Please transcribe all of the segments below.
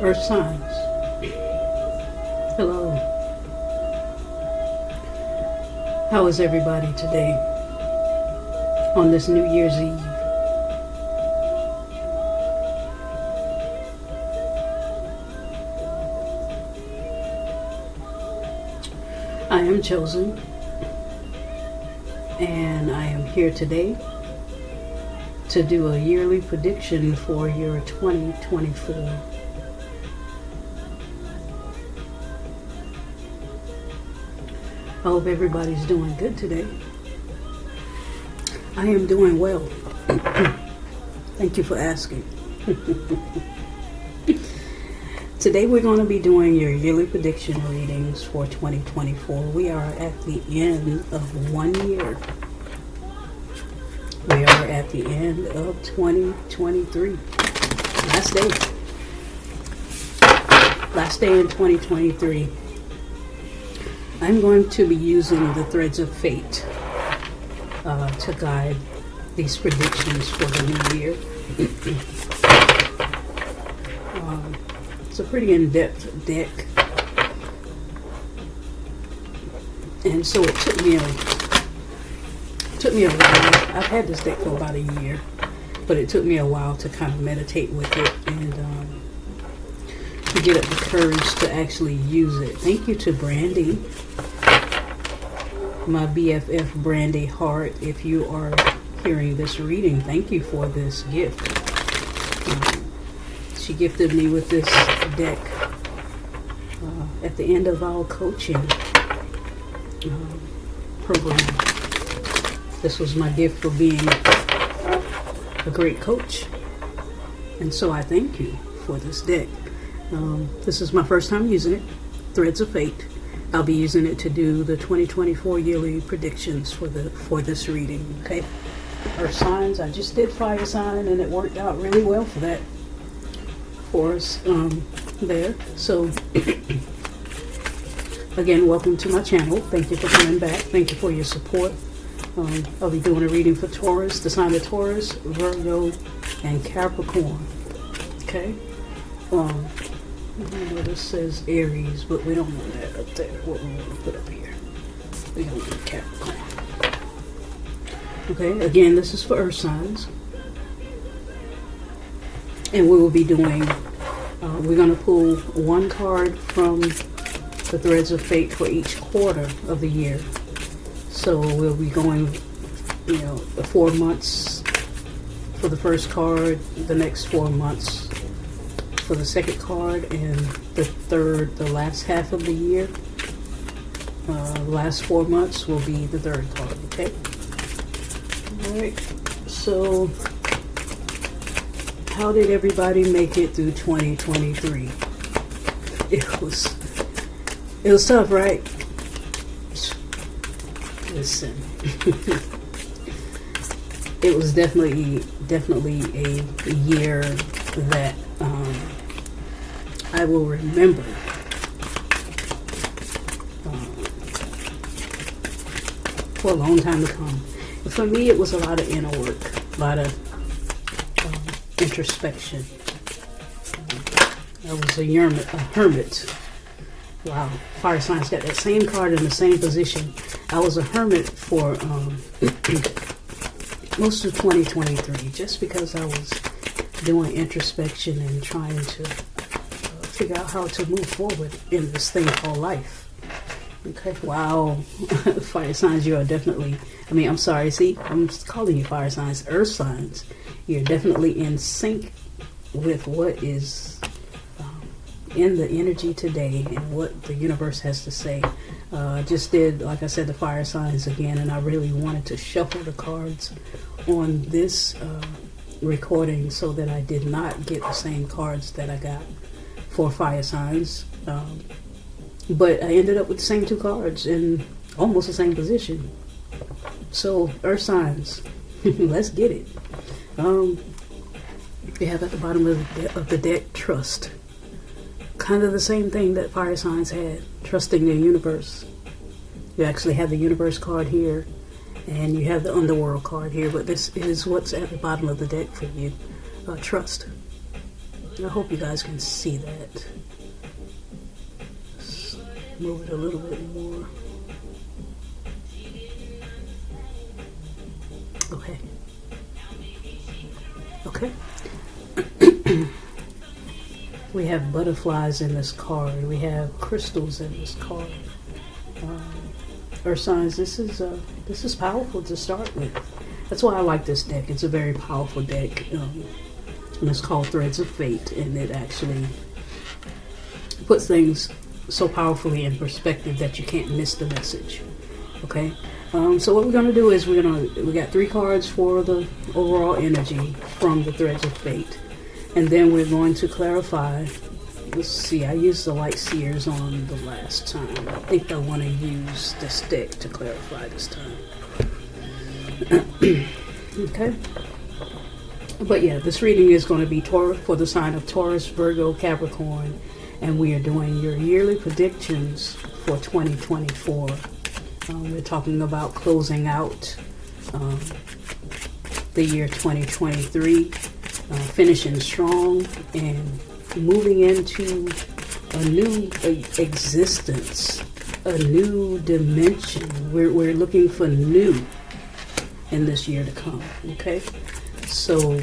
Earth signs. Hello. How is everybody today on this New Year's Eve? I am CHo'Zen, and I am here today to do a yearly prediction for your 2024. I hope everybody's doing good today. I am doing well. Thank you for asking. Today we're going to be doing your yearly prediction readings for 2024. We are at the end of 1 year. We are at the end of 2023. Last day in 2023. I'm going to be using the threads of fate to guide these predictions for the new year. It's a pretty in-depth deck, and so it took me a while. I've had this deck for about a year, but it took me a while to kind of meditate with it and to get up the courage to actually use it. Thank you to Brandy, my BFF Brandy Hart. If you are hearing this reading, thank you for this gift. She gifted me with this deck at the end of our coaching program. This was my gift for being a great coach, and so I thank you for this deck. This is my first time using it, Threads of Fate. I'll be using it to do the 2024 yearly predictions for this reading. Okay, Earth signs. I just did fire sign, and it worked out really well for that for us there. So again, welcome to my channel. Thank you for coming back. Thank you for your support. I'll be doing a reading for Taurus, the sign of Taurus, Virgo, and Capricorn. Okay. I know this says Aries, but we don't want that up there. What we want to put up here, we don't want Capricorn. Okay. Again, this is for Earth signs, and we will be doing. We're going to pull one card from the Threads of Fate for each quarter of the year. So we'll be going, the 4 months for the first card, the next 4 months for the second card, and the last half of the year. The last 4 months will be the third card, okay? Alright, so how did everybody make it through 2023? It was tough, right? Listen, it was definitely a year that I will remember. For a long time to come. For me, it was a lot of inner work, a lot of introspection. I was a hermit. Wow, fire signs got that same card in the same position. I was a hermit for most of 2023, just because I was doing introspection and trying to figure out how to move forward in this thing called life. Okay, wow, fire signs, you are definitely, I'm sorry, see, I'm calling you fire signs, earth signs. You're definitely in sync with what is in the energy today and what the universe has to say. I just did, like I said, the fire signs again, and I really wanted to shuffle the cards on this recording so that I did not get the same cards that I got for fire signs. But I ended up with the same two cards in almost the same position. So, earth signs, let's get it. We have at the bottom of the deck, trust. Kind of the same thing that fire signs had, trusting the universe. You actually have the universe card here, and you have the underworld card here, but this is what's at the bottom of the deck for you. Trust. I hope you guys can see that. Let's move it a little bit more. Okay. Okay. We have butterflies in this card. We have crystals in this card. Earth signs, this is powerful to start with. That's why I like this deck. It's a very powerful deck, and it's called Threads of Fate, and it actually puts things so powerfully in perspective that you can't miss the message. Okay, so what we're going to do is we got 3 cards for the overall energy from the Threads of Fate, and then we're going to clarify. Let's see, I used the light seers on the last time. I think I want to use this deck to clarify this time. Okay. But yeah, this reading is going to be for the sign of Taurus, Virgo, Capricorn, and we are doing your yearly predictions for 2024. We're talking about closing out the year 2023, finishing strong, and moving into a new existence, a new dimension. We're looking for new in this year to come. Okay, so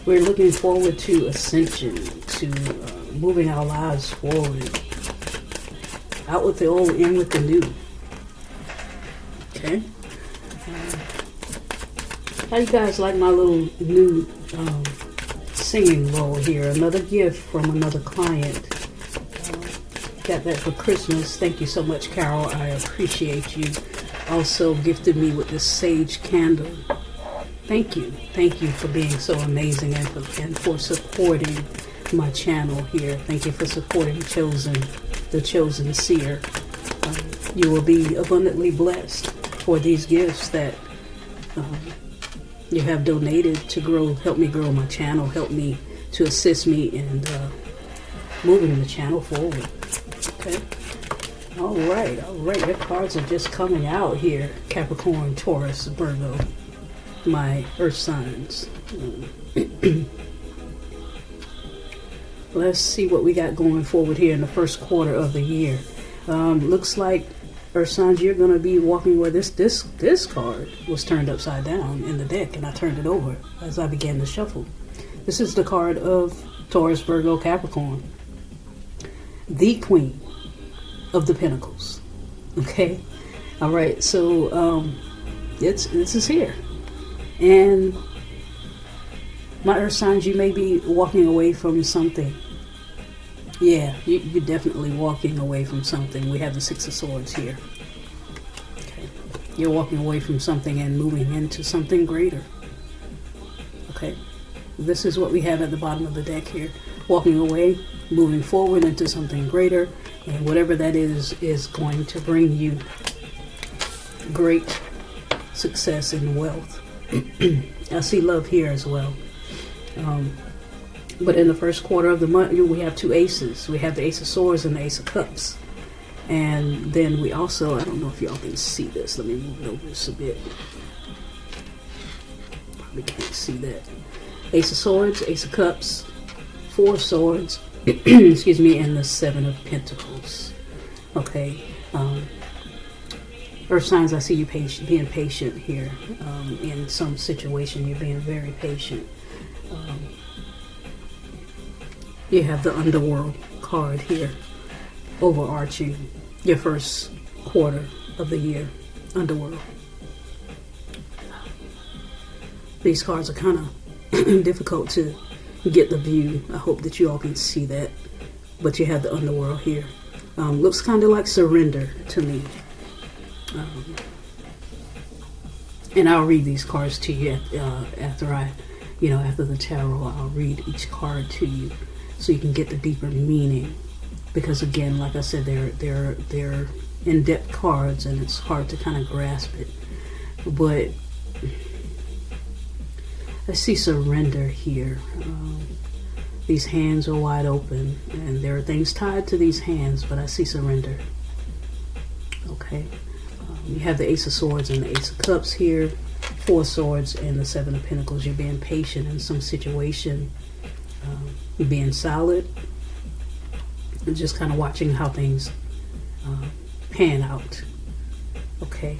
we're looking forward to ascension, to moving our lives forward, out with the old, in with the new. Okay. How you guys like my little new singing role here? Another gift from another client. Got that for Christmas. Thank you so much, Carol. I appreciate you. Also gifted me with this sage candle. Thank you. Thank you for being so amazing and for supporting my channel here. Thank you for supporting CHo'Zen, the Chosen Seer. You will be abundantly blessed for these gifts that you have donated to help me grow my channel, help me to assist me in moving the channel forward. Okay. All right. Your cards are just coming out here. Capricorn, Taurus, Virgo, my earth signs. Let's see what we got going forward here in the first quarter of the year. Looks like earth signs, you're going to be walking where this card was turned upside down in the deck, and I turned it over as I began to shuffle. This is the card of Taurus, Virgo, Capricorn, the Queen of the Pentacles. Okay, all right. So this is here, and my earth signs, you may be walking away from something. Yeah, you're definitely walking away from something. We have the Six of Swords here. Okay. You're walking away from something and moving into something greater. Okay. This is what we have at the bottom of the deck here. Walking away, moving forward into something greater, and whatever that is going to bring you great success and wealth. I see love here as well. But in the first quarter of the month, we have 2 aces. We have the Ace of Swords and the Ace of Cups. And then we also, I don't know if y'all can see this. Let me move it over just a bit. Probably can't see that. Ace of Swords, Ace of Cups, 4 of Swords, excuse me, and the 7 of Pentacles. Okay. Earth signs, I see you being patient here. In some situation, you're being very patient. You have the Underworld card here, overarching your first quarter of the year. Underworld. These cards are kind of difficult to get the view. I hope that you all can see that. But you have the Underworld here. Looks kind of like surrender to me. And I'll read these cards to you after the tarot. I'll read each card to you so you can get the deeper meaning. Because again, like I said, they're in-depth cards and it's hard to kind of grasp it. But I see surrender here. These hands are wide open and there are things tied to these hands, but I see surrender. Okay. You have the Ace of Swords and the Ace of Cups here. Four of Swords and the Seven of Pentacles. You're being patient in some situation. You're being solid. And just kind of watching how things pan out. Okay.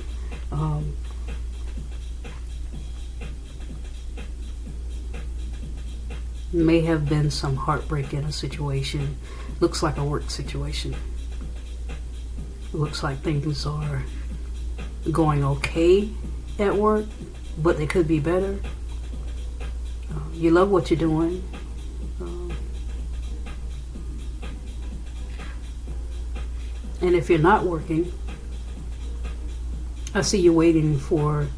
May have been some heartbreak in a situation. Looks like a work situation. Looks like things are going okay at work, but they could be better. You love what you're doing. And if you're not working, I see you waiting for,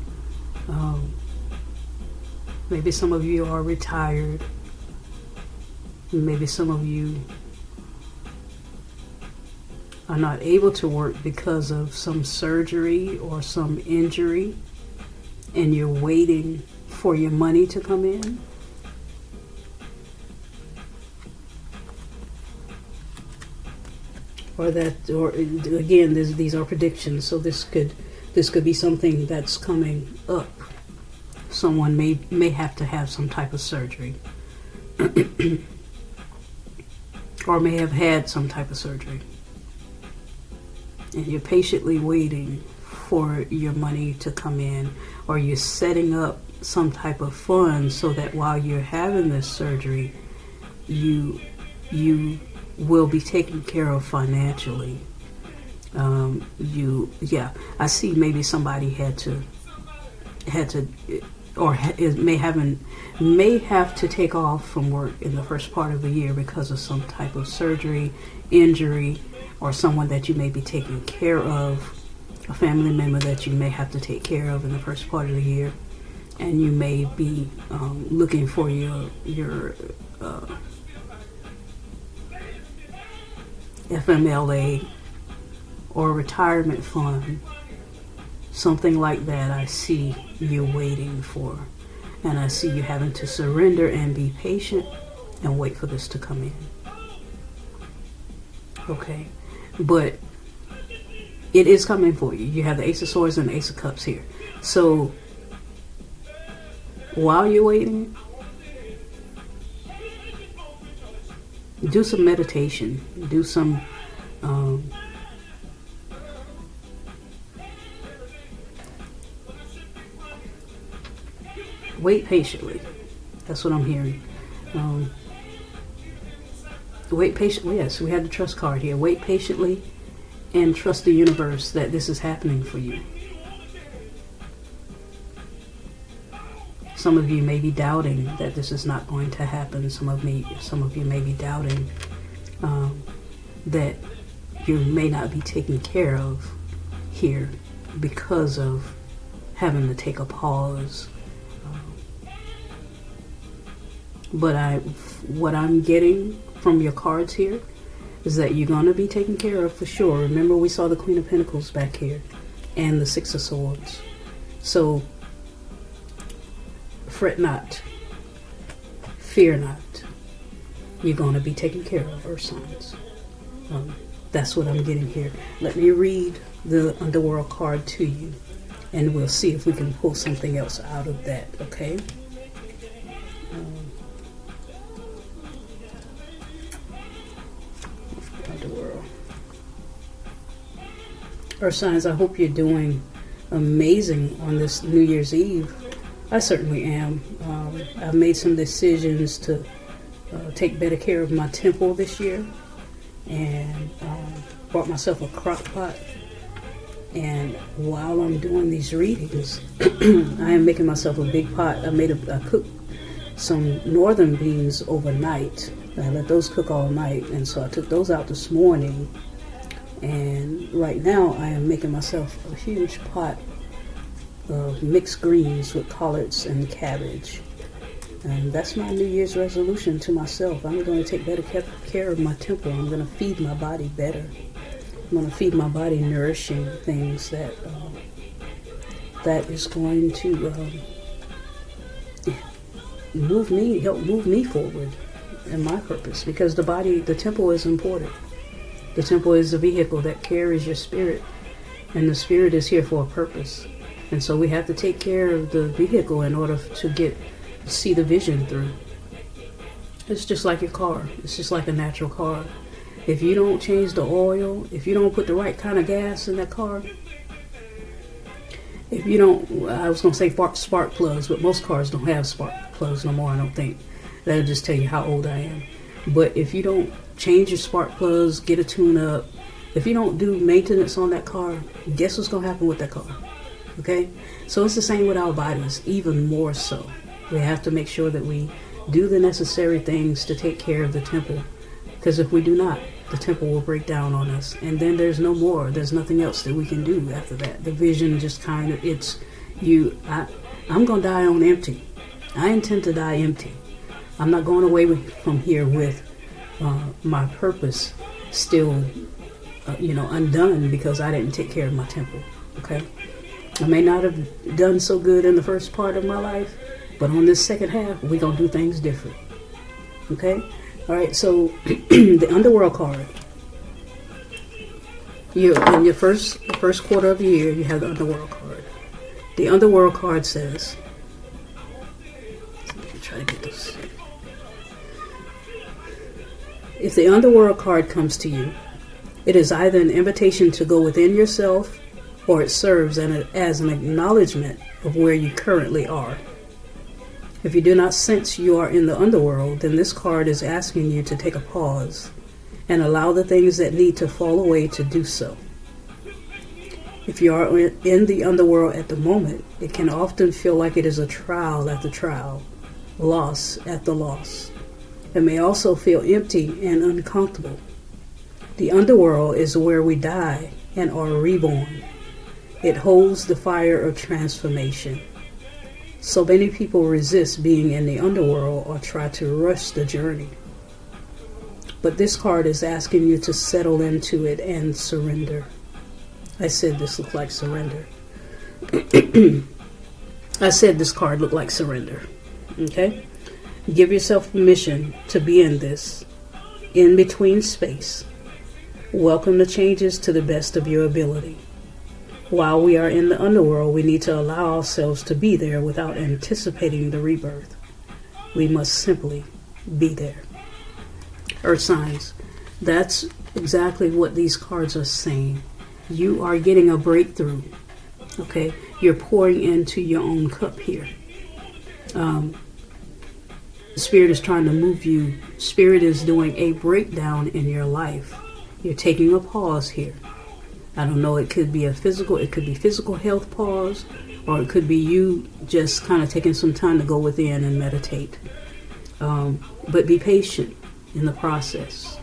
maybe some of you are retired. Maybe some of you are not able to work because of some surgery or some injury, and you're waiting for your money to come in. Or again, these are predictions, so this could be something that's coming up. Someone may have to have some type of surgery. Or may have had some type of surgery. And you're patiently waiting for your money to come in, or you're setting up some type of fund so that while you're having this surgery, you will be taken care of financially. I see maybe somebody had to or may have to take off from work in the first part of the year because of some type of surgery, injury, or someone that you may be taking care of, a family member that you may have to take care of in the first part of the year, and you may be looking for your FMLA or retirement fund. Something like that I see you waiting for. And I see you having to surrender and be patient and wait for this to come in. Okay. But it is coming for you. You have the Ace of Swords and the Ace of Cups here. So while you're waiting, do some meditation. Do some wait patiently. That's what I'm hearing. Wait patiently. Yes, we had the trust card here. Wait patiently and trust the universe that this is happening for you. Some of you may be doubting that this is not going to happen. Some of you may be doubting that you may not be taken care of here because of having to take a pause. But what I'm getting from your cards here is that you're going to be taken care of for sure. Remember, we saw the Queen of Pentacles back here and the Six of Swords. So fret not, fear not. You're going to be taken care of, Earth signs. That's what I'm getting here. Let me read the Underworld card to you, and we'll see if we can pull something else out of that, okay? Underworld. Earth signs, I hope you're doing amazing on this New Year's Eve. I certainly am. I've made some decisions to take better care of my temple this year, and bought myself a crock pot. And while I'm doing these readings, I am making myself a big pot. I cooked some northern beans overnight. I let those cook all night, and so I took those out this morning. And right now I am making myself a huge pot of mixed greens with collards and cabbage. And that's my New Year's resolution to myself. I'm going to take better care of my temple. I'm going to feed my body better. I'm going to feed my body nourishing things that is going to help move me forward in my purpose. Because the temple is important. The temple is a vehicle that carries your spirit, and the spirit is here for a purpose. And so we have to take care of the vehicle in order to see the vision through. It's just like your car. It's just like a natural car. If you don't change the oil, if you don't put the right kind of gas in that car, if you don't, I was going to say spark plugs, but most cars don't have spark plugs no more, I don't think. That'll just tell you how old I am. But if you don't change your spark plugs, get a tune up, if you don't do maintenance on that car, guess what's going to happen with that car? Okay? So it's the same with our bodies, even more so. We have to make sure that we do the necessary things to take care of the temple. Because if we do not, the temple will break down on us. And then there's no more. There's nothing else that we can do after that. The vision just kind of, I'm going to die on empty. I intend to die empty. I'm not going away from here with my purpose still, undone because I didn't take care of my temple. Okay? I may not have done so good in the first part of my life, but on this second half, we're going to do things different. Okay? All right, so the underworld card. In your first quarter of the year, you have the underworld card. The underworld card says, let me try to get this. If the underworld card comes to you, it is either an invitation to go within yourself, or it serves as an acknowledgement of where you currently are. If you do not sense you are in the underworld, then this card is asking you to take a pause and allow the things that need to fall away to do so. If you are in the underworld at the moment, it can often feel like it is a trial after trial, loss after loss. It may also feel empty and uncomfortable. The underworld is where we die and are reborn. It holds the fire of transformation. So many people resist being in the underworld or try to rush the journey. But this card is asking you to settle into it and surrender. I said this looked like surrender. I said this card looked like surrender. Okay? Give yourself permission to be in this in-between space. Welcome the changes to the best of your ability. While we are in the underworld, we need to allow ourselves to be there without anticipating the rebirth. We must simply be there. Earth signs. That's exactly what these cards are saying. You are getting a breakthrough. Okay? You're pouring into your own cup here. The Spirit is trying to move you. Spirit is doing a breakdown in your life. You're taking a pause here. I don't know, it could be physical health pause, or it could be you just kind of taking some time to go within and meditate. But be patient in the process.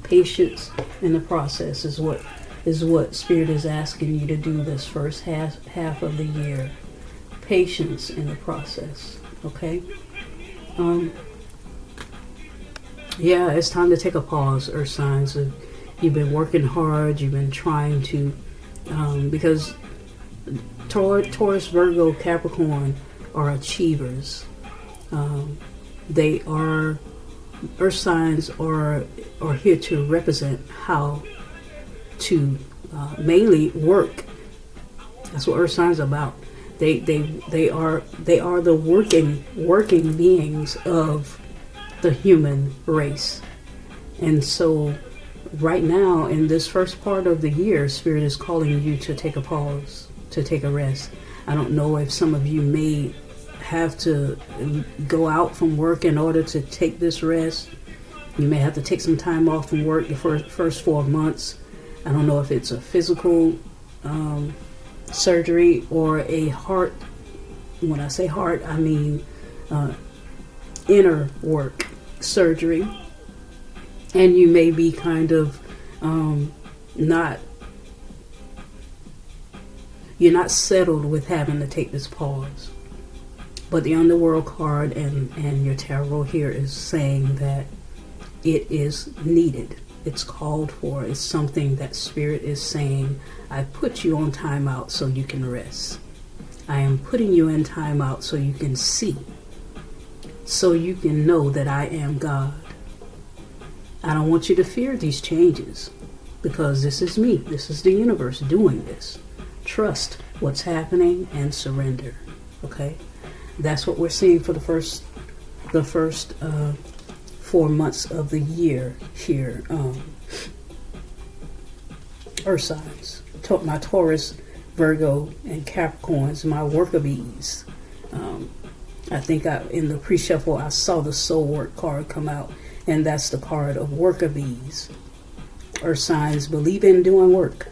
Patience in the process is what Spirit is asking you to do this first half of the year. Patience in the process, okay? Yeah, it's time to take a pause, Earth signs. You've been working hard. You've been trying to, because Taurus, Virgo, Capricorn are achievers. They are, Earth signs are here to represent how to mainly work. That's what Earth signs are about. They are the working beings of the human race, and so. Right now, in this first part of the year, Spirit is calling you to take a pause, to take a rest. I don't know if some of you may have to go out from work in order to take this rest. You may have to take some time off from work the first 4 months. I don't know if it's a physical surgery or a heart. When I say heart, I mean inner work surgery. And you may be kind of you're not settled with having to take this pause. But the underworld card and your tarot here is saying that it is needed. It's called for. It's something that Spirit is saying, I put you on timeout so you can rest. I am putting you in timeout so you can see. So you can know that I am God. I don't want you to fear these changes, because this is me. This is the universe doing this. trust what's happening and surrender. Okay, that's what we're seeing for the first 4 months of the year here. Earth signs, my Taurus, Virgo, and Capricorns, my work of ease. I think in the pre-shuffle I saw the soul work card come out, and that's the card of work of ease. Earth signs believe in doing work.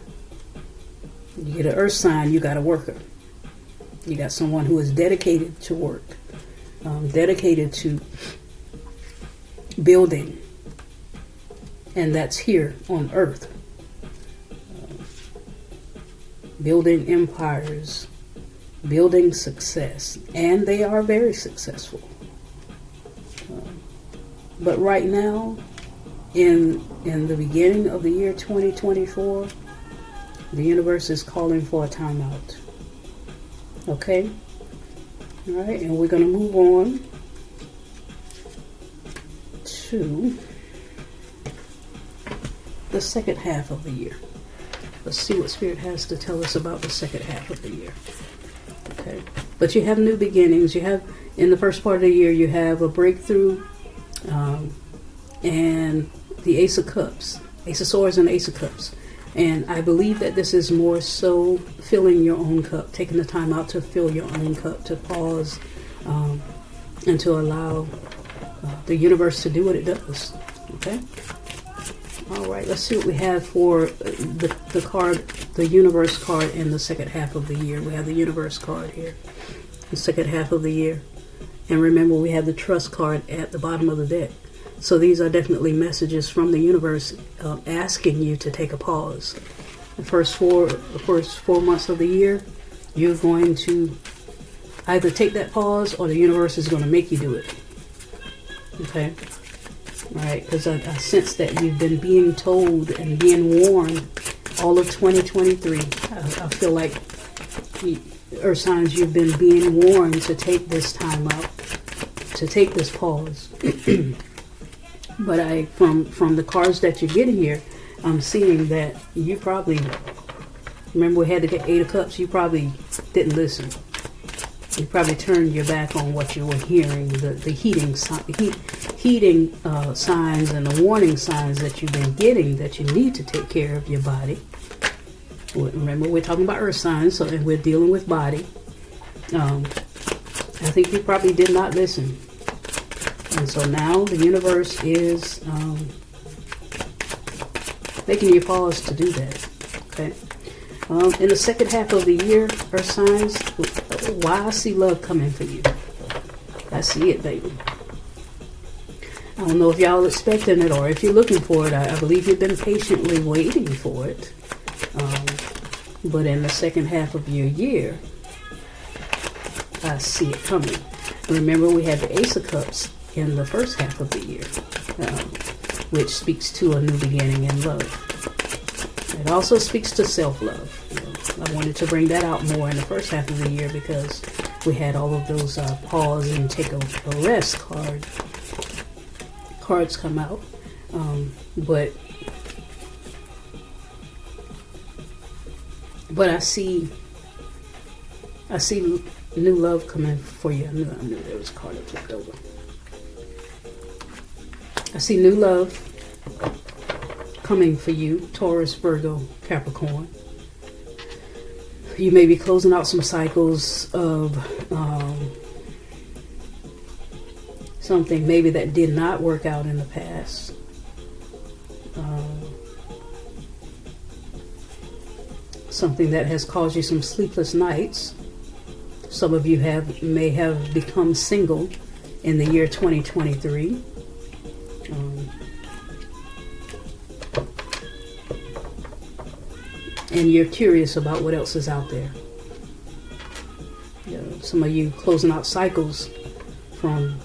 You get an earth sign, you got a worker. You got someone who is dedicated to work, dedicated to building, and that's here on earth. Building empires, building success, and they are very successful. But right now, in the beginning of the year 2024, the universe is calling for a timeout. Okay? All right, and we're going to move on to the second half of the year. Let's see what Spirit has to tell us about the second half of the year. Okay, but you have new beginnings. You have, in the first part of the year, you have a breakthrough, and the Ace of Cups, Ace of Swords and Ace of Cups. And I believe that this is more so filling your own cup, taking the time out to fill your own cup, to pause, and to allow the universe to do what it does. Okay. All right, let's see what we have for the card, the universe card in the second half of the year. We have the universe card here, the second half of the year. And remember, we have the trust card at the bottom of the deck. So these are definitely messages from the universe asking you to take a pause. The first four months of the year, you're going to either take that pause or the universe is going to make you do it. Okay? All right, because I sense that you've been being told and being warned all of 2023. I feel like, Earth signs, you've been being warned to take this time out, to take this pause. But from the cards that you're getting here, I'm seeing that you probably, remember we had the Eight of Cups, you probably didn't listen. You probably turned your back on what you were hearing, the heating signs and the warning signs that you've been getting, that you need to take care of your body. Remember, we're talking about earth signs, so and we're dealing with body. I think you probably did not listen. And so now the universe is making you pause to do that. Okay. In the second half of the year, earth signs, why I see love coming for you. I see it, baby. I don't know if y'all expecting it or if you're looking for it. I believe you've been patiently waiting for it. But in the second half of your year, I see it coming. Remember, we had the Ace of Cups in the first half of the year, which speaks to a new beginning in love. It also speaks to self-love. I wanted to bring that out more in the first half of the year because we had all of those pause and take a rest cards come out. But I see new love coming for you. I knew there was a card that flipped over. I see new love coming for you, Taurus, Virgo, Capricorn. You may be closing out some cycles of something maybe that did not work out in the past. Something that has caused you some sleepless nights. Some of you may have become single in the year 2023. And you're curious about what else is out there. Some of you closing out cycles from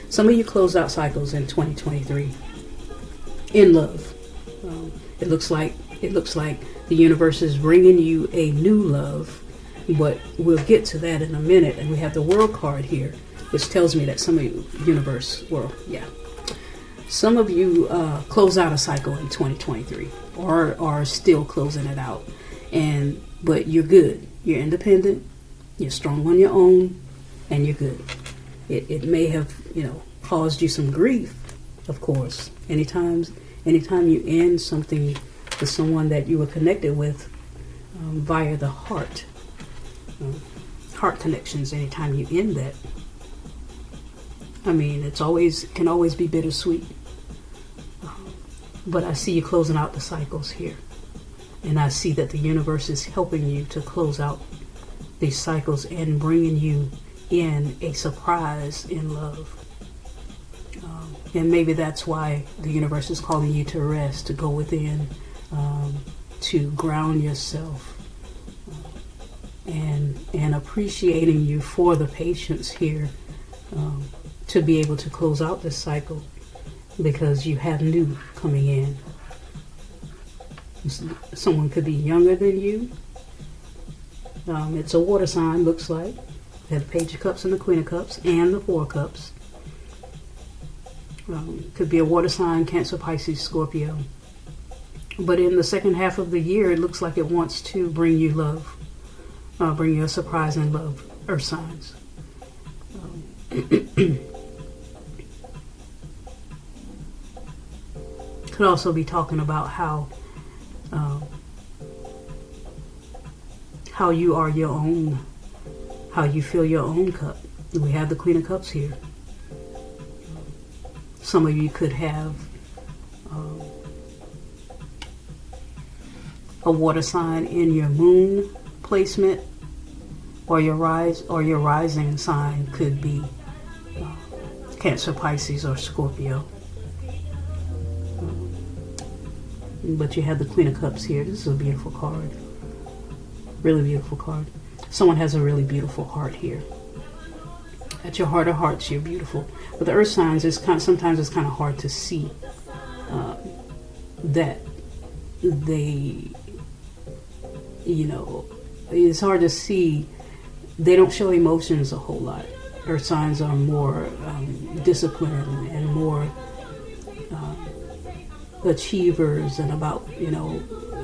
some of you closed out cycles in 2023 in love. It looks like the universe is bringing you a new love, but we'll get to that in a minute. And we have the World card here, which tells me that some of you, universe, world, yeah. Some of you close out a cycle in 2023 or are still closing it out. But you're good. You're independent. You're strong on your own, and you're good. It may have, caused you some grief, of course. Anytime you end something with someone that you were connected with via the heart connections, anytime you end that, I mean, it can always be bittersweet. But I see you closing out the cycles here. And I see that the universe is helping you to close out these cycles and bringing you in a surprise in love. And maybe that's why the universe is calling you to rest, to go within, to ground yourself, and appreciating you for the patience here, to be able to close out this cycle, because you have new coming in. Someone could be younger than you. It's a water sign, looks like. They have the Page of Cups and the Queen of Cups and the Four of Cups. Could be a water sign, Cancer, Pisces, Scorpio. But in the second half of the year, it looks like it wants to bring you love. Bring you a surprise in love, Earth signs. Could also be talking about how you are your own, how you fill your own cup. We have the Queen of Cups here. Some of you could have a water sign in your moon placement, or your rising sign could be Cancer, Pisces, or Scorpio. But you have the Queen of Cups here. This is a beautiful card. Really beautiful card. Someone has a really beautiful heart here. At your heart of hearts, you're beautiful. With the Earth signs, sometimes it's kind of hard to see that they, it's hard to see. They don't show emotions a whole lot. Earth signs are more disciplined and more achievers, and about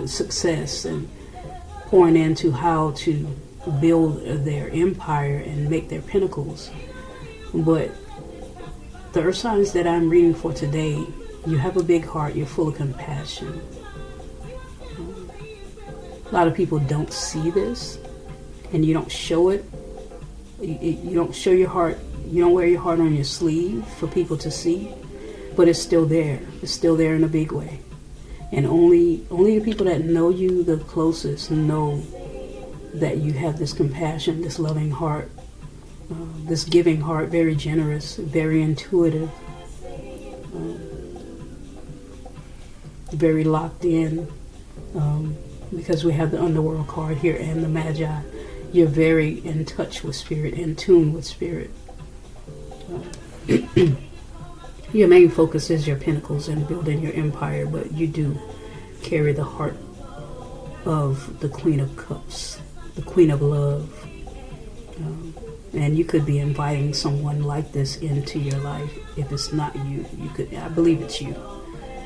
success and pouring into how to build their empire and make their pinnacles. But the Earth signs that I'm reading for today, you have a big heart. You're full of compassion. A lot of people don't see this, and you don't show it. You don't show your heart. You don't wear your heart on your sleeve for people to see, but it's still there. It's still there in a big way. And only the people that know you the closest know that you have this compassion, this loving heart, this giving heart, very generous, very intuitive, very locked in, because we have the Underworld card here and the Magi. You're very in touch with spirit, in tune with spirit. Your main focus is your pinnacles and building your empire, but you do carry the heart of the Queen of Cups, the Queen of Love. And you could be inviting someone like this into your life. If it's not you, I believe it's you.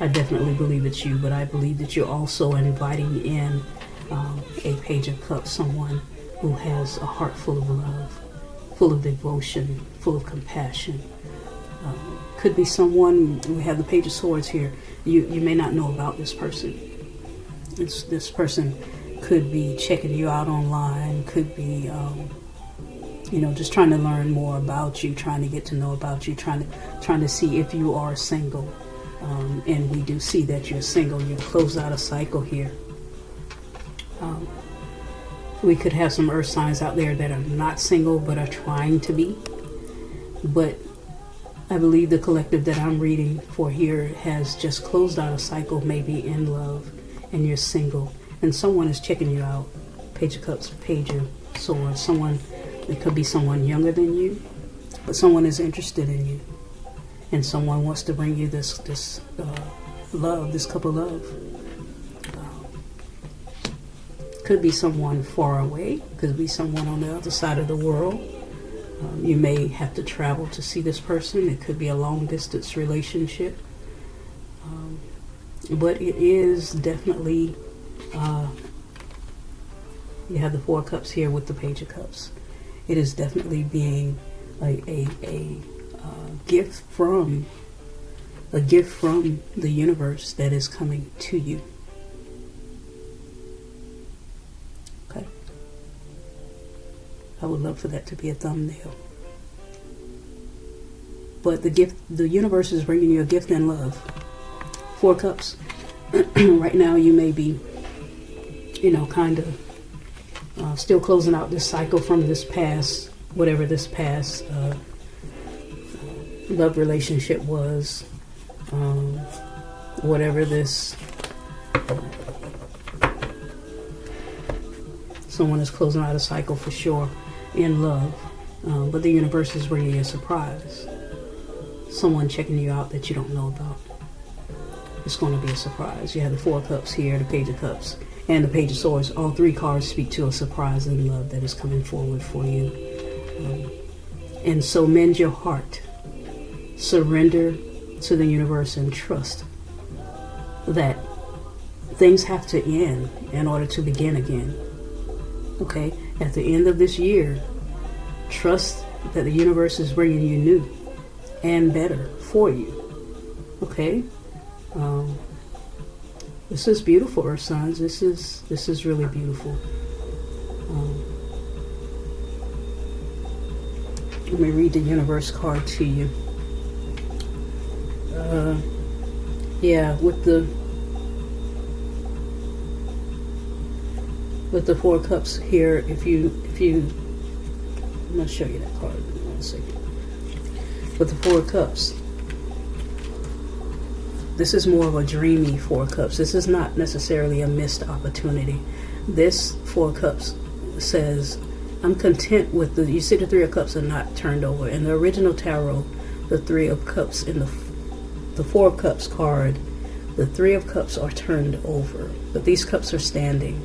I definitely believe it's you, but I believe that you're also inviting in a Page of Cups, someone who has a heart full of love, full of devotion, full of compassion. Could be someone, we have the Page of Swords here, you may not know about this person. This person could be checking you out online, could be just trying to learn more about you, trying to get to know about you, trying to see if you are single. And we do see that you're single. You close out a cycle here. We could have some Earth signs out there that are not single but are trying to be. But I believe the collective that I'm reading for here has just closed out a cycle, maybe in love, and you're single. And someone is checking you out. Page of Cups, Page of Swords. It could be someone younger than you, but someone is interested in you. And someone wants to bring you this love, this cup of love. Could be someone far away. Could be someone on the other side of the world. You may have to travel to see this person. It could be a long distance relationship. But it is definitely, you have the Four of Cups here with the Page of Cups. It is definitely being a gift from the universe that is coming to you. Okay. I would love for that to be a thumbnail. But the universe is bringing you a gift and love. Four Cups. Right now you may be, kind of still closing out this cycle from this past, whatever this past love relationship was, whatever this, someone is closing out a cycle for sure in love, but the universe is bringing you a surprise. Someone checking you out that you don't know about. It's going to be a surprise. You have the Four of Cups here, the Page of Cups, and the Page of Swords. All three cards speak to a surprise in love that is coming forward for you. And so mend your heart. Surrender to the universe and trust that things have to end in order to begin again. Okay? At the end of this year, trust that the universe is bringing you new and better for you. Okay? This is beautiful, Earth signs. This is really beautiful. Let me read the universe card to you. With the Four Cups here, if you I'm gonna show you that card in 1 second. With the Four Cups, this is more of a dreamy Four Cups. This is not necessarily a missed opportunity. This Four Cups says, I'm content with you see the Three of Cups are not turned over. In the original tarot, the Three of Cups in the Four of Cups card, the Three of Cups are turned over, but these cups are standing.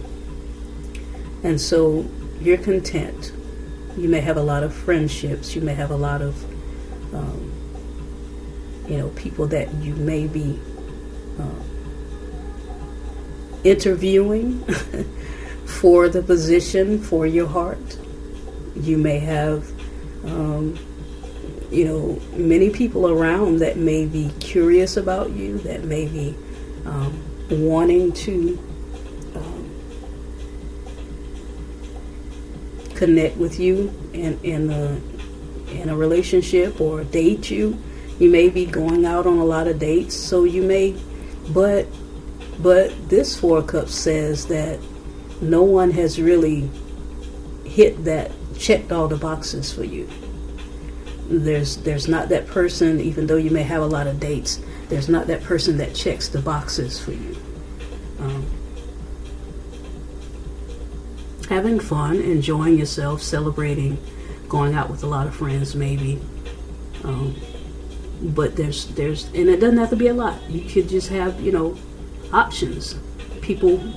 And so you're content. You may have a lot of friendships. You may have a lot of people that you may be interviewing for the position for your heart. You may have, many people around that may be curious about you, that may be wanting to connect with you in a relationship or date you. You may be going out on a lot of dates, so you may, but this Four of Cups says that no one has really checked all the boxes for you. There's not that person, even though you may have a lot of dates, there's not that person that checks the boxes for you. Having fun, enjoying yourself, celebrating, going out with a lot of friends maybe. But there's and it doesn't have to be a lot. You could just have, options. People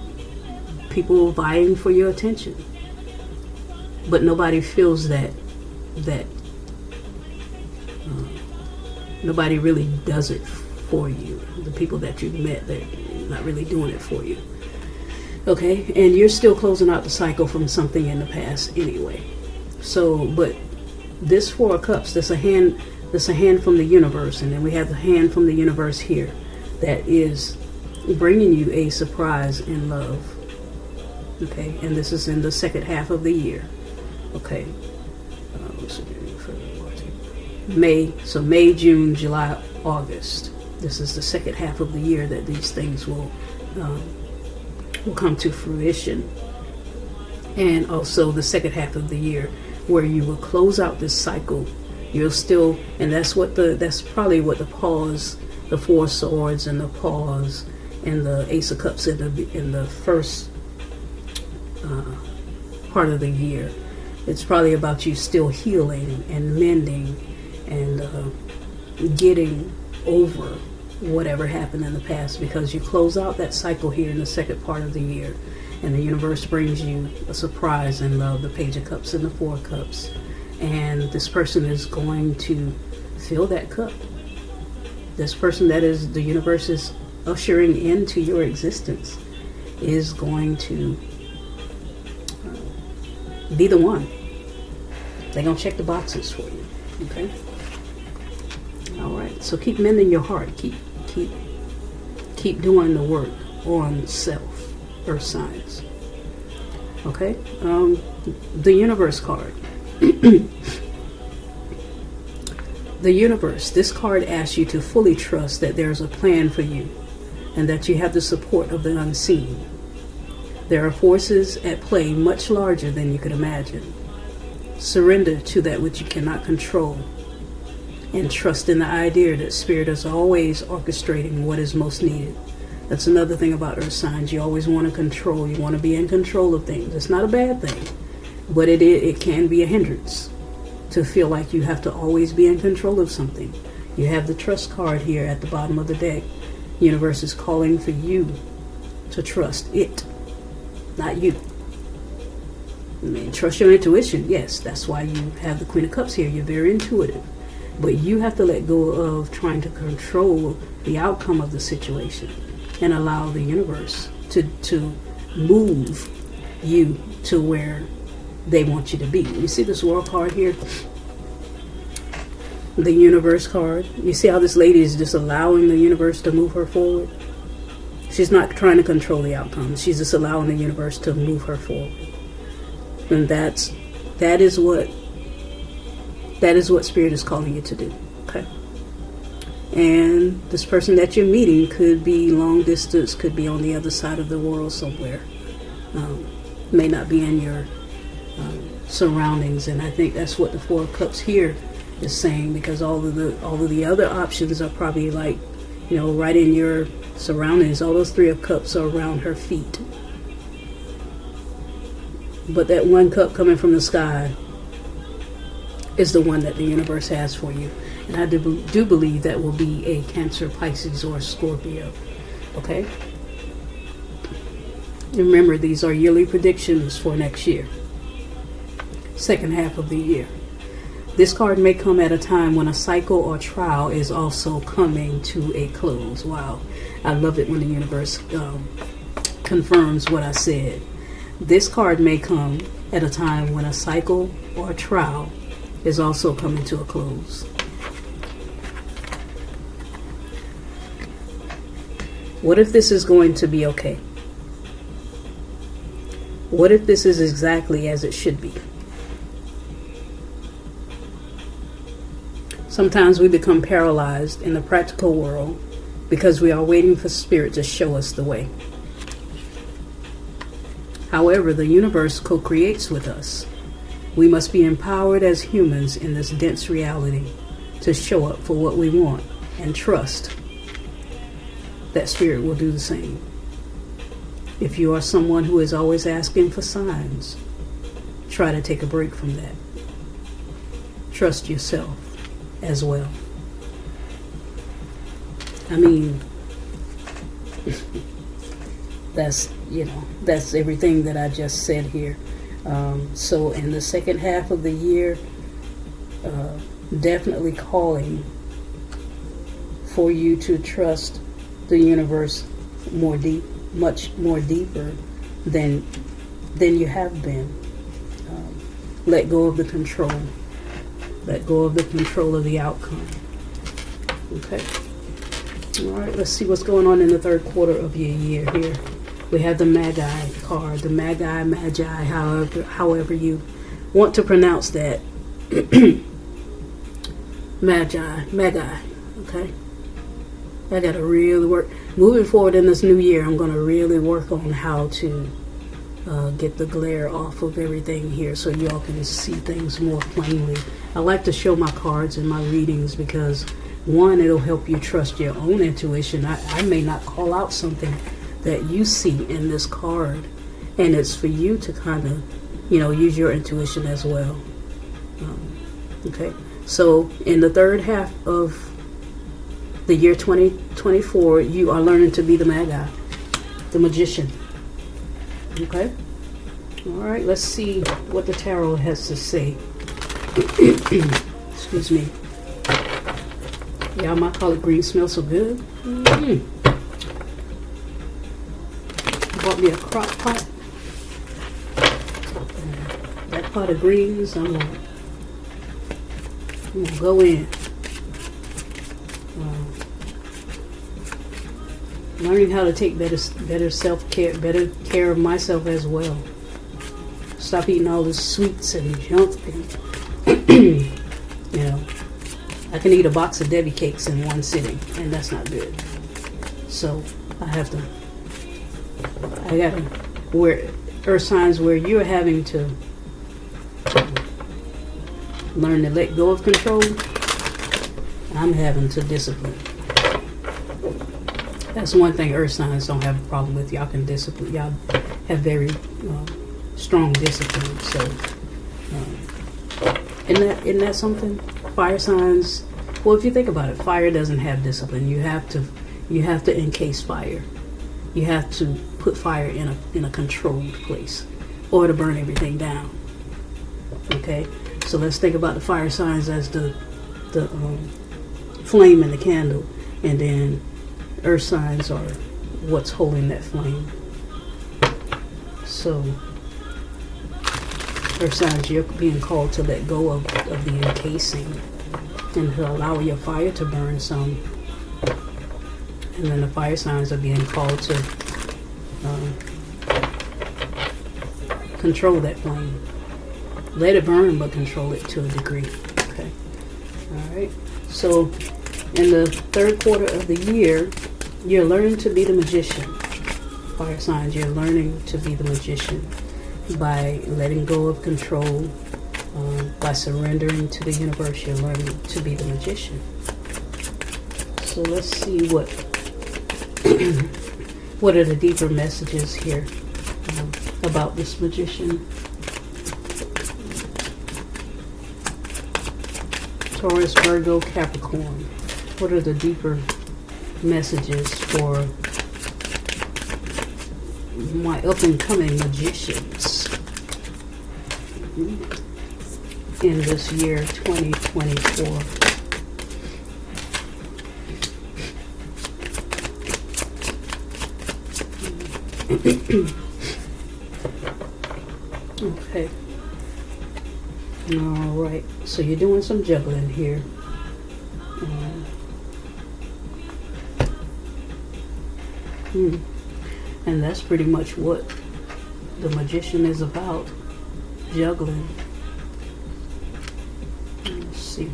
vying for your attention. But nobody feels that nobody really does it for you. The people that you've met, they're not really doing it for you. Okay, and you're still closing out the cycle from something in the past anyway. So, but this Four of Cups, there's a hand from the universe, and then we have the hand from the universe here that is bringing you a surprise in love. Okay, and this is in the second half of the year. Okay, May, June, July, August. This is the second half of the year that these things will come to fruition, and also the second half of the year where you will close out this cycle. You'll still, and that's probably what the pause, the Four of Swords and the pause and the Ace of Cups in the first part of the year. It's probably about you still healing and mending and getting over whatever happened in the past, because you close out that cycle here in the second part of the year, and the universe brings you a surprise in love, the Page of Cups and the Four of Cups, and this person is going to fill that cup. This person that is the universe is ushering into your existence is going to be the one. They're going to check the boxes for you. Okay? All right. So keep mending your heart. Keep doing the work on self, earth signs. Okay? The universe card. The universe, this card asks you to fully trust that there's a plan for you and that you have the support of the unseen. There are forces at play much larger than you could imagine. Surrender to that which you cannot control and trust in the idea that Spirit is always orchestrating what is most needed. That's another thing about earth signs. You always want to control. You want to be in control of things. It's not a bad thing, but it can be a hindrance to feel like you have to always be in control of something. You have the trust card here at the bottom of the deck. Universe is calling for you to trust it, not you. I mean, trust your intuition. Yes, that's why you have the Queen of Cups here. You're very intuitive. But you have to let go of trying to control the outcome of the situation and allow the universe to move you to where they want you to be. You see this World card here? The universe card. You see how this lady is just allowing the universe to move her forward? She's not trying to control the outcome. She's just allowing the universe to move her forward. And that is what Spirit is calling you to do. Okay? And this person that you're meeting could be long distance, could be on the other side of the world somewhere. May not be in your surroundings, and I think that's what the Four of Cups here is saying, because all of the other options are probably like, right in your surroundings. All those Three of Cups are around her feet, but that one cup coming from the sky is the one that the universe has for you, and I do believe that will be a Cancer, Pisces, or Scorpio. Okay. Remember, these are yearly predictions for next year. Second half of the year. This card may come at a time when a cycle or trial is also coming to a close. Wow. I love it when the universe confirms what I said. This card may come at a time when a cycle or trial is also coming to a close. What if this is going to be okay? What if this is exactly as it should be? Sometimes we become paralyzed in the practical world because we are waiting for Spirit to show us the way. However, the universe co-creates with us. We must be empowered as humans in this dense reality to show up for what we want and trust that Spirit will do the same. If you are someone who is always asking for signs, try to take a break from that. Trust yourself as well. I mean, that's everything that I just said here. So in the second half of the year, definitely calling for you to trust the universe much more deeper than you have been. Let go of the control. Let go of the control of the outcome. Okay. All right, let's see what's going on in the third quarter of your year here. We have the Magi card, the Magi, however you want to pronounce that. Magi, okay? I got to really work. Moving forward in this new year, I'm going to really work on how to get the glare off of everything here so you all can see things more plainly. I like to show my cards in my readings because, one, it'll help you trust your own intuition. I may not call out something that you see in this card, and it's for you to kind of, use your intuition as well. Okay, so in the third half of the year 2024, you are learning to be the Magi, the magician. Okay, all right, let's see what the tarot has to say. Excuse me. Y'all, my collard greens smell so good. Mm. Bought me a crock pot. That pot of greens, I'm gonna go in. Learning how to take better self-care, better care of myself as well. Stop eating all the sweets and junk. And, you know, I can eat a box of Debbie cakes in one sitting, and that's not good. So I gotta where earth signs where you're having to learn to let go of control. I'm having to discipline. That's one thing earth signs don't have a problem with. Y'all can discipline. Y'all have very strong discipline. So, isn't that something? Fire signs. Well, if you think about it, fire doesn't have discipline. You have to encase fire. You have to put fire in a controlled place, or to burn everything down. Okay. So let's think about the fire signs as the flame in the candle, and then earth signs are what's holding that flame. So earth signs, you're being called to let go of the encasing and to allow your fire to burn some. And then the fire signs are being called to control that flame. Let it burn, but control it to a degree. Okay. All right. So in the third quarter of the year, you're learning to be the magician. Fire signs, you're learning to be the magician by letting go of control, by surrendering to the universe. You're learning to be the magician. So let's see what are the deeper messages here about this magician. Taurus, Virgo, Capricorn. What are the deeper messages for my up-and-coming magicians in this year 2024? Okay. All right. So you're doing some juggling here. And that's pretty much what the magician is about. Juggling. Let's see.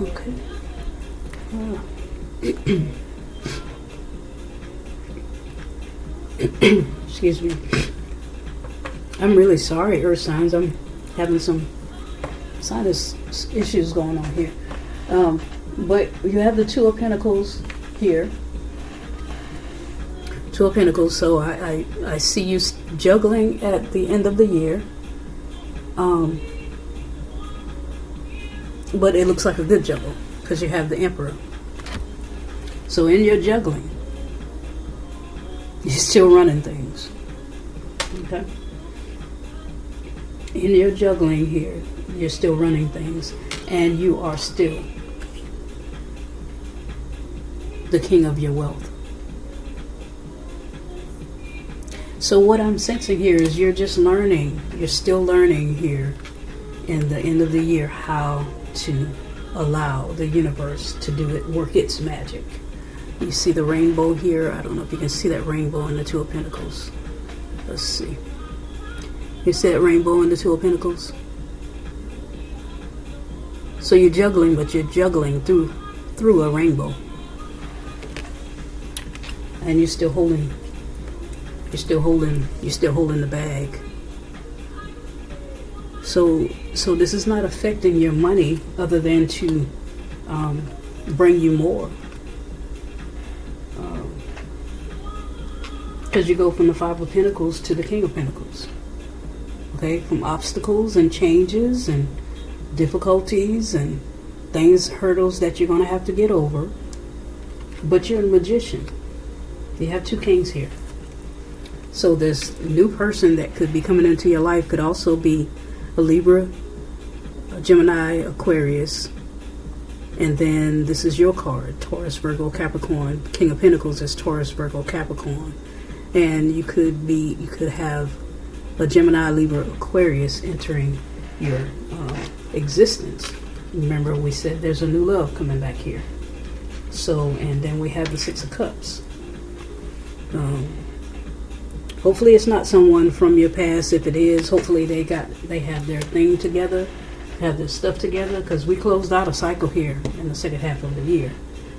Okay. Excuse me. I'm really sorry, earth signs. I'm having some sinus issues going on here. But you have the Two of Pentacles here. Two of Pentacles. So I see you juggling at the end of the year. But it looks like a good juggle because you have the Emperor. So in your juggling, you're still running things. Okay? In your juggling here, you're still running things. And you are still the king of your wealth. So what I'm sensing here is you're just learning. You're still learning here in the end of the year how to allow the universe to do it, work its magic. You see the rainbow here. I don't know if you can see that rainbow in the Two of Pentacles. Let's see. You see that rainbow in the Two of Pentacles? So you're juggling, but you're juggling through a rainbow. And you're still holding the bag. So this is not affecting your money other than to bring you more. Because you go from the Five of Pentacles to the King of Pentacles. Okay, from obstacles and changes and difficulties and things, hurdles that you're going to have to get over. But you're a magician. You have two kings here. So this new person that could be coming into your life could also be a Libra, Gemini, Aquarius, and then this is your card, Taurus, Virgo, Capricorn. King of Pentacles is Taurus, Virgo, Capricorn, and you could have a Gemini, Libra, Aquarius entering your existence. Remember, we said there's a new love coming back here. So, and then we have the Six of Cups. Hopefully it's not someone from your past. If it is, hopefully they have their thing together, have their stuff together, because we closed out a cycle here in the second half of the year.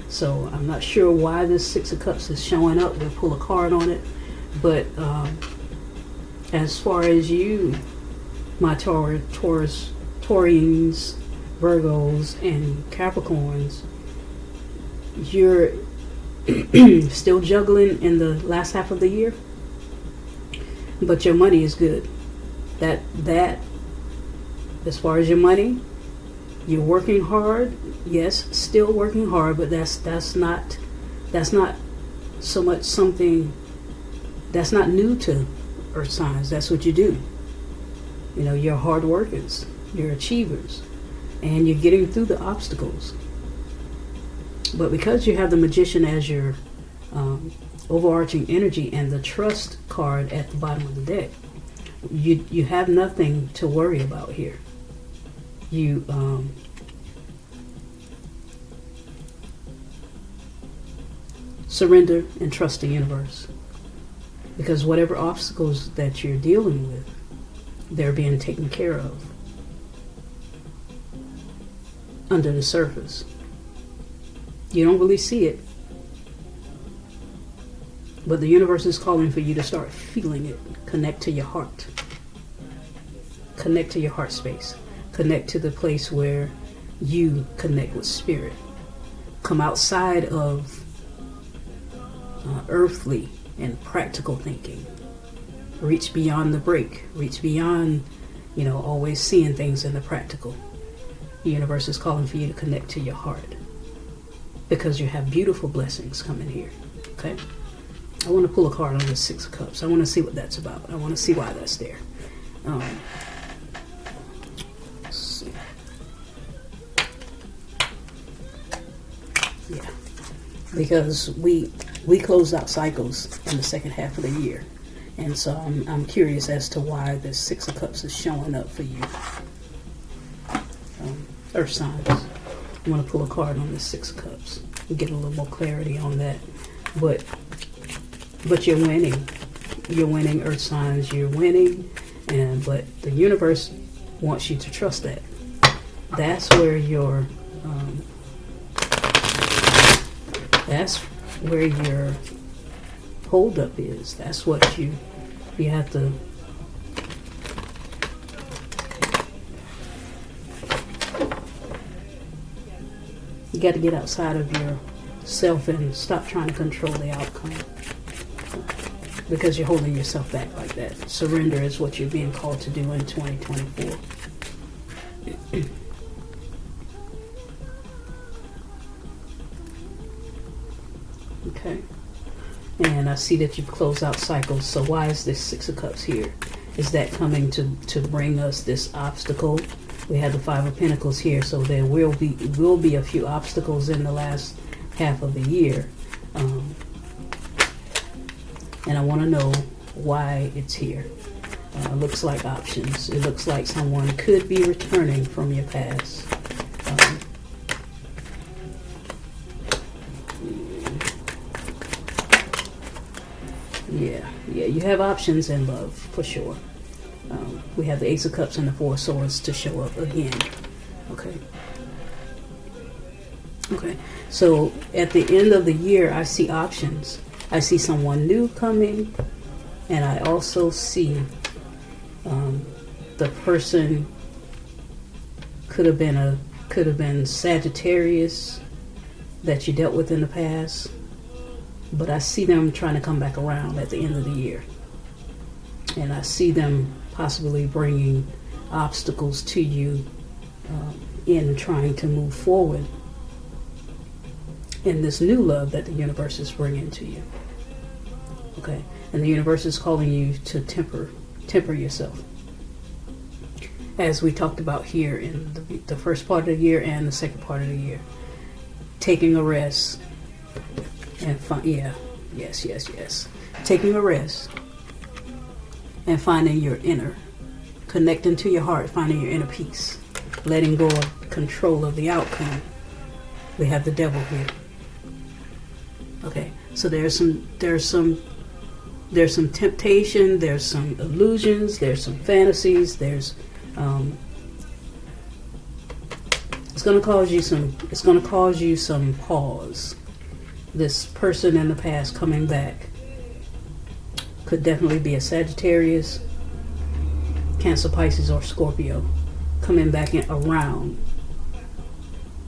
So I'm not sure why this Six of Cups is showing up. We'll pull a card on it. But as far as you, my Taurus, Taurines, Virgos, and Capricorns, you're still juggling in the last half of the year, but your money is good. That as far as your money, you're working hard. Yes, still working hard, but that's not so much something that's not new to earth signs. That's what you do. You know, you're hard workers, you're achievers, and you're getting through the obstacles. But because you have the Magician as your overarching energy and the Trust card at the bottom of the deck, you have nothing to worry about here. You surrender and trust the universe, because whatever obstacles that you're dealing with, they're being taken care of under the surface. You don't really see it, but the universe is calling for you to start feeling it. Connect to your heart. Connect to your heart space. Connect to the place where you connect with spirit. Come outside of earthly and practical thinking. Reach beyond the break. Reach beyond, always seeing things in the practical. The universe is calling for you to connect to your heart, because you have beautiful blessings coming here. Okay? I want to pull a card on the Six of Cups. I want to see what that's about. I want to see why that's there. Let's see. Yeah. Because we closed out cycles in the second half of the year. And so I'm curious as to why this Six of Cups is showing up for you. Earth signs. I want to pull a card on this Six of Cups and get a little more clarity on that. But you're winning. You're winning, Earth signs. You're winning, but the universe wants you to trust that. That's where your hold up is. That's what you have to. You got to get outside of yourself and stop trying to control the outcome, because you're holding yourself back like that. Surrender is what you're being called to do in 2024. Okay. And I see that you've closed out cycles. So why is this Six of Cups here? Is that coming to bring us this obstacle? We have the Five of Pentacles here, so there will be a few obstacles in the last half of the year. And I want to know why it's here. Looks like options. It looks like someone could be returning from your past. Yeah, you have options in love, for sure. We have the Ace of Cups and the Four of Swords to show up again. Okay. So at the end of the year, I see options. I see someone new coming, and I also see the person could have been Sagittarius that you dealt with in the past, but I see them trying to come back around at the end of the year, and I see them possibly bringing obstacles to you in trying to move forward in this new love that the universe is bringing to you. Okay, and the universe is calling you to temper yourself. as we talked about here in the first part of the year and the second part of the year. Taking a rest and yes. Taking a rest and finding your inner, connecting to your heart, finding your inner peace, letting go of control of the outcome. We have the devil here. Okay, so there's some temptation, there's some illusions, there's some fantasies, it's going to cause you some pause. This person in the past coming back could definitely be a Sagittarius, Cancer, Pisces, or Scorpio coming back around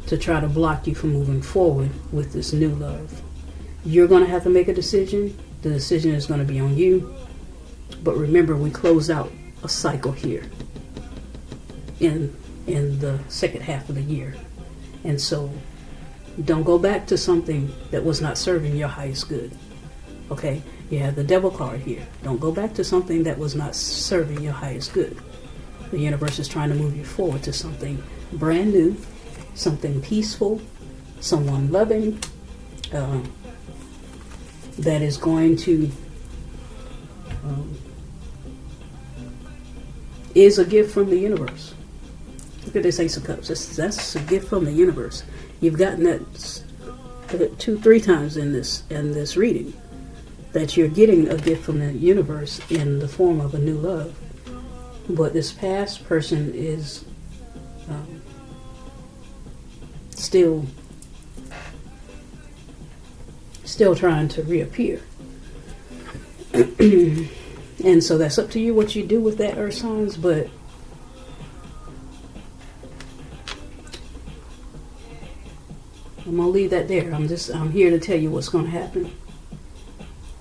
to try to block you from moving forward with this new love. You're going to have to make a decision. The decision is going to be on you. But remember, we closed out a cycle here in the second half of the year. And so don't go back to something that was not serving your highest good. Okay? You have the devil card here. Don't go back to something that was not serving your highest good. The universe is trying to move you forward to something brand new, something peaceful, someone loving, that is going to is a gift from the universe. Look at this Ace of Cups. That's a gift from the universe. You've gotten that 2-3 times in this reading, that you're getting a gift from the universe in the form of a new love. But this past person is still trying to reappear. And so that's up to you what you do with that, Earth signs, but I'm going to leave that there. I'm here to tell you what's going to happen.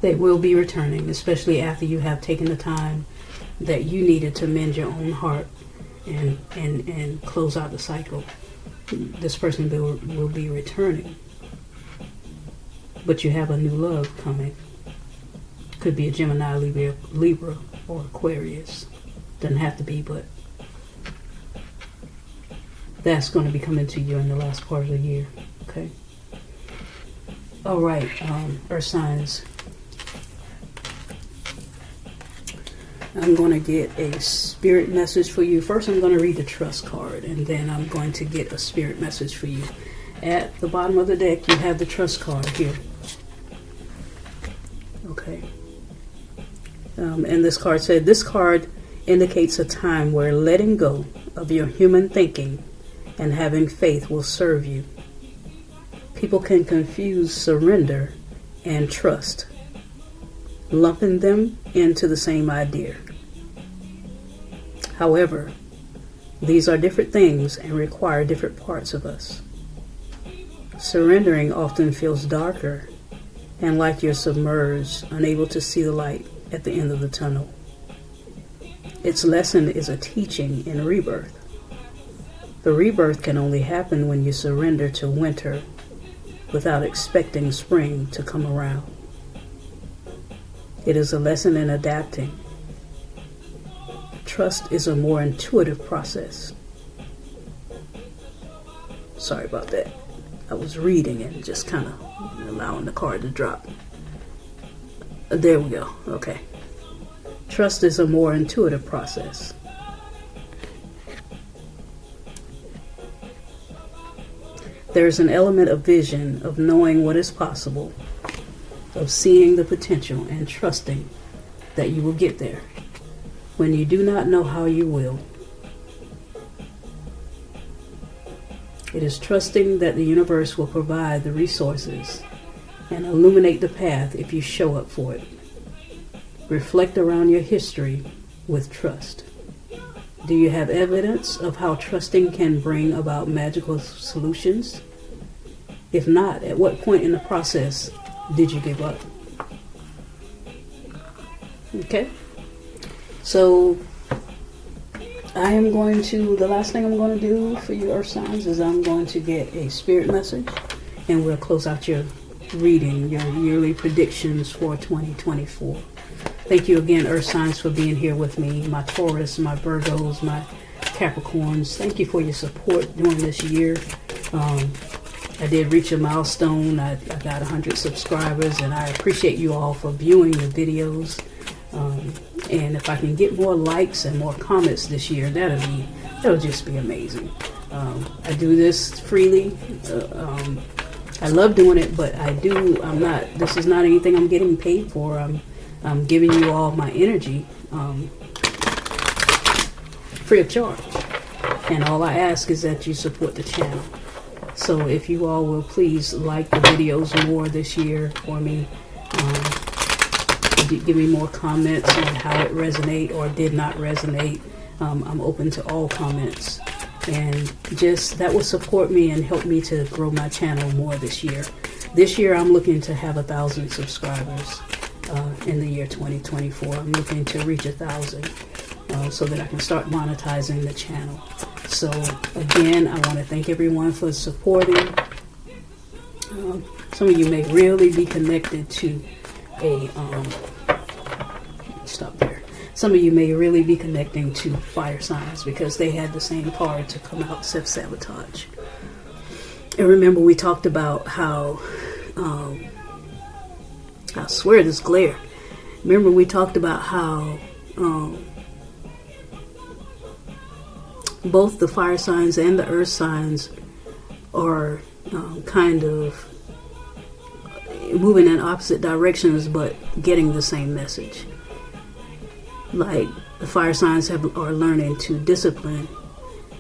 They will be returning, especially after you have taken the time that you needed to mend your own heart and close out the cycle. This person will be returning. But you have a new love coming. Could be a Gemini, Libra, or Aquarius. Doesn't have to be, but that's going to be coming to you in the last part of the year. Okay? All right, Earth signs. I'm going to get a spirit message for you. First, I'm going to read the trust card, and then I'm going to get a spirit message for you. At the bottom of the deck, you have the trust card here. Okay. And this card said, this card indicates a time where letting go of your human thinking and having faith will serve you. People can confuse surrender and trust, lumping them into the same idea. However, these are different things and require different parts of us. Surrendering often feels darker and like you're submerged, unable to see the light at the end of the tunnel. Its lesson is a teaching in rebirth. The rebirth can only happen when you surrender to winter without expecting spring to come around. It is a lesson in adapting. Trust is a more intuitive process. Sorry about that. I was reading and just kind of allowing the card to drop. There we go. Okay. Trust is a more intuitive process. There's an element of vision, of knowing what is possible, of seeing the potential and trusting that you will get there when you do not know how you will. It is trusting that the universe will provide the resources and illuminate the path if you show up for it. Reflect around your history with trust. Do you have evidence of how trusting can bring about magical solutions? If not, at what point in the process did you give up? Okay? So, the last thing I'm going to do for you Earth signs is I'm going to get a spirit message, and we'll close out your reading, your yearly predictions for 2024. Thank you again, Earth signs, for being here with me. My Taurus, my Virgos, my Capricorns, thank you for your support during this year. I did reach a milestone. I got 100 subscribers, and I appreciate you all for viewing the videos. And if I can get more likes and more comments this year, that'll just be amazing. I do this freely. I love doing it, but this is not anything I'm getting paid for. I'm giving you all my energy free of charge. And all I ask is that you support the channel. So if you all will please like the videos more this year for me, give me more comments on how it resonated or did not resonate. I'm open to all comments, and just that will support me and help me to grow my channel more this year. This year I'm looking to have 1,000 subscribers in the year 2024. I'm looking to reach 1,000 so that I can start monetizing the channel. So again, I want to thank everyone for supporting. Some of you may really be connected to some of you may really be connecting to fire signs because they had the same card to come out, self-sabotage. And remember, we talked about how I swear this glare. Remember, we talked about how both the fire signs and the earth signs are kind of moving in opposite directions but getting the same message. Like the fire signs are learning to discipline,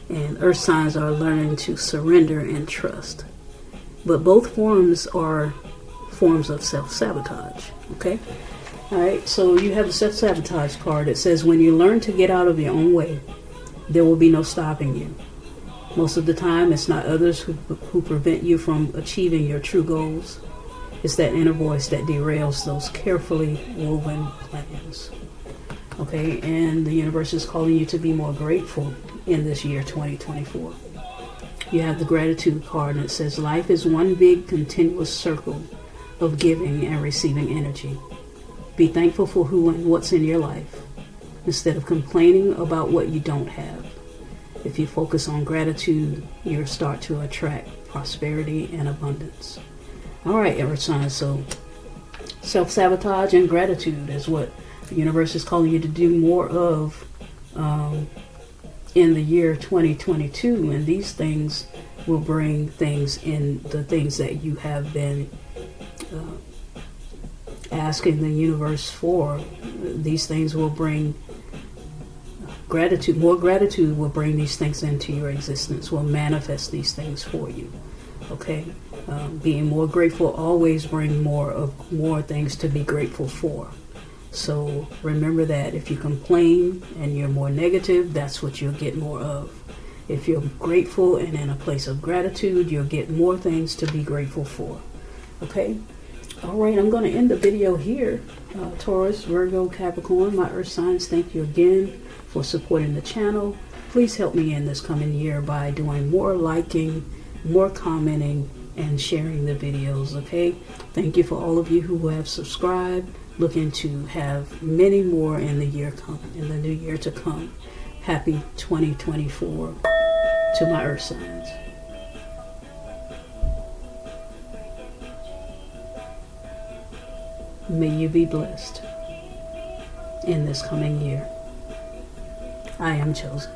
and earth signs are learning to surrender and trust. But both forms are forms of self-sabotage. Okay? Alright, so you have the self-sabotage card. It says, when you learn to get out of your own way, there will be no stopping you. Most of the time, it's not others who prevent you from achieving your true goals. It's that inner voice that derails those carefully woven plans. Okay, and the universe is calling you to be more grateful in this year 2024. You have the gratitude card, and it says, life is one big continuous circle of giving and receiving energy. Be thankful for who and what's in your life instead of complaining about what you don't have. If you focus on gratitude, you'll start to attract prosperity and abundance. All right, earth signs, so self-sabotage and gratitude is what the universe is calling you to do more of in the year 2022, and these things will bring things in, the things that you have been asking the universe for. These things will bring gratitude. More gratitude will bring these things into your existence, will manifest these things for you. Okay, being more grateful always bring more things to be grateful for. So remember that if you complain and you're more negative, that's what you'll get more of. If you're grateful and in a place of gratitude, you'll get more things to be grateful for. Okay? All right, I'm going to end the video here. Taurus, Virgo, Capricorn, my earth signs, thank you again for supporting the channel. Please help me in this coming year by doing more liking, more commenting, and sharing the videos. Okay? Thank you for all of you who have subscribed. Looking to have many more in the new year to come. Happy 2024 to my earth signs. May you be blessed in this coming year. I am chosen.